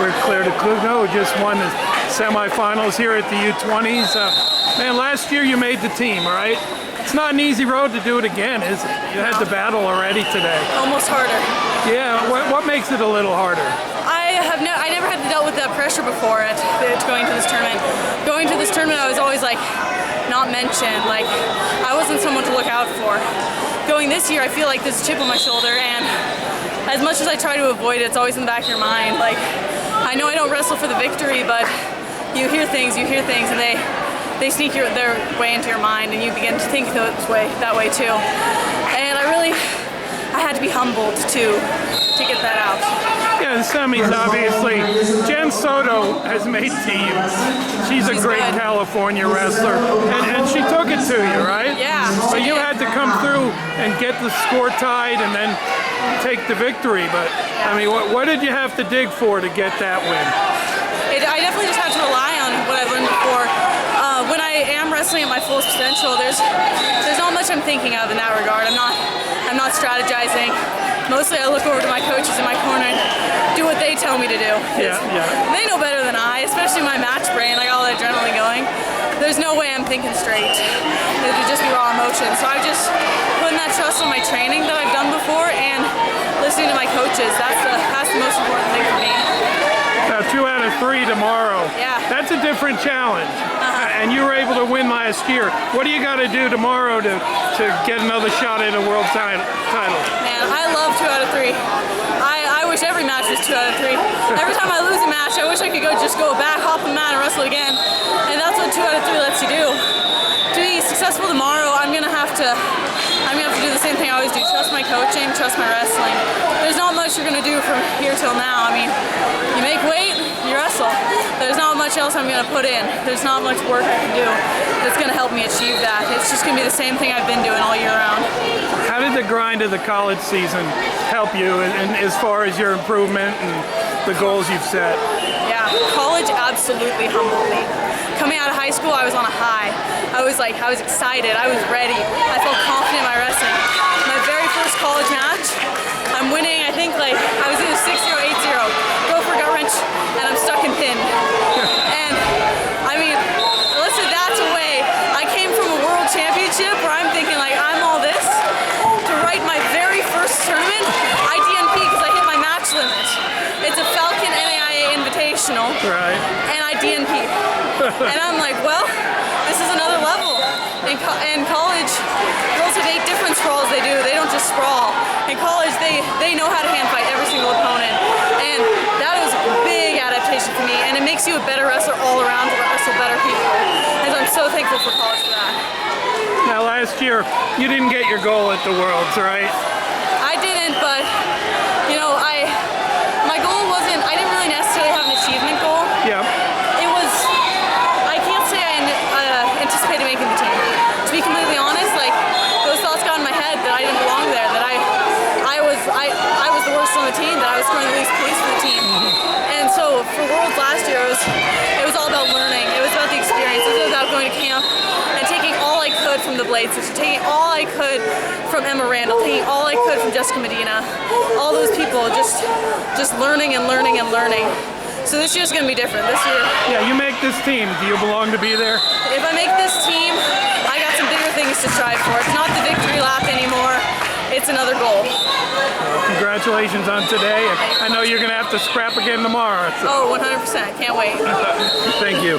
We're clear to Dicugno, who just won the semifinals here at the U20s. Man, last year you made the team, right? It's not an easy road to do it again, is it? You had the battle already today. Almost harder. Yeah, what makes it a little harder? I never had to deal with that pressure before going to this tournament. Going to this tournament, I was always like, not mentioned. Like, I wasn't someone to look out for. Going this year, I feel like there's a chip on my shoulder, and as much as I try to avoid it, it's always in the back of your mind. Like, I know I don't wrestle for the victory, but you hear things, and they sneak their way into your mind, and you begin to think that way too. And I had to be humbled to get that out. Yeah, the semis, obviously. Jen Soto has made teams. She's a great good California wrestler, and she took it to you, right? Yeah. But you had to come through and get the score tied and then take the victory. But, I mean, what did you have to dig for to get that win? I definitely just had to rely on what I've learned before. When I am wrestling at my fullest potential, there's not much I'm thinking of in that regard. I'm not strategizing. Mostly I look over to my coaches in my corner and do what they tell me to do. Yeah. They know better than I, especially my match brain. I got all that adrenaline going. There's no way I'm thinking straight. It would just be raw emotion. So I just putting that trust on my training that I've done before and listening to my coaches. That's the most important thing for me. Now 2 out of 3 tomorrow. Yeah. That's a different challenge. And you were able to win last year. What do you got to do tomorrow to get another shot at a world title? Man, I love 2 out of 3. I wish every match was 2 out of 3. Every time I lose a match, I wish I could just go back, hop the mat, and wrestle again. And that's what 2 out of 3 lets you do. To be successful tomorrow, I'm gonna have to do the same thing I always do. Trust my coaching, trust my wrestling. There's not much you're gonna do from here till now. I mean, you make weight, you wrestle. There's not much else I'm gonna put in. There's not much work I can do that's gonna help me achieve that. It's just gonna be the same thing I've been doing all year round. How did the grind of the college season help you in as far as your improvement and the goals you've set? Yeah, college absolutely humbled me. Coming out of high school, I was on a high. I was excited, I was ready. I felt confident in my wrestling. My very first college match, I'm winning, I think I was either 6-0 or 8-0. Go for a gut wrench, and I'm stuck and pinned. And I mean, listen, that's a way. I came from a world championship where I'm thinking I'm all this, to write my very first tournament, I DNP because I hit my match limit. It's a Falcon NAIA Invitational, right? And I DNP. And I'm like, well, this is another level. In college, girls have 8 different sprawls they do. They don't just sprawl. In college, they know how to hand fight every single opponent. And that was a big adaptation for me. And it makes you a better wrestler all around to wrestle better people. And I'm so thankful for college for that. Now last year, you didn't get your goal at the Worlds, right? I didn't, but my goal wasn't, I didn't really necessarily have an achievement goal. Yeah. I can't say I anticipated making the team. To be completely honest, those thoughts got in my head that I didn't belong there, that I was the worst on the team, that I was scoring the least points for the team. And so for Worlds last year, it was all about learning. It was about the experience. It was about going to camp and taking all I could from the Blade Sister, taking all I could from Emma Randall, taking all I could from Jessica Medina, all those people, just learning and learning and learning. So this year's gonna be different. This year. Yeah, you make this team. Do you belong to be there? If I make this team, I got some bigger things to strive for. It's not the victory lap anymore. It's another goal. Well, congratulations on today. I know you're gonna have to scrap again tomorrow. So. Oh, 100%. Can't wait. Thank you.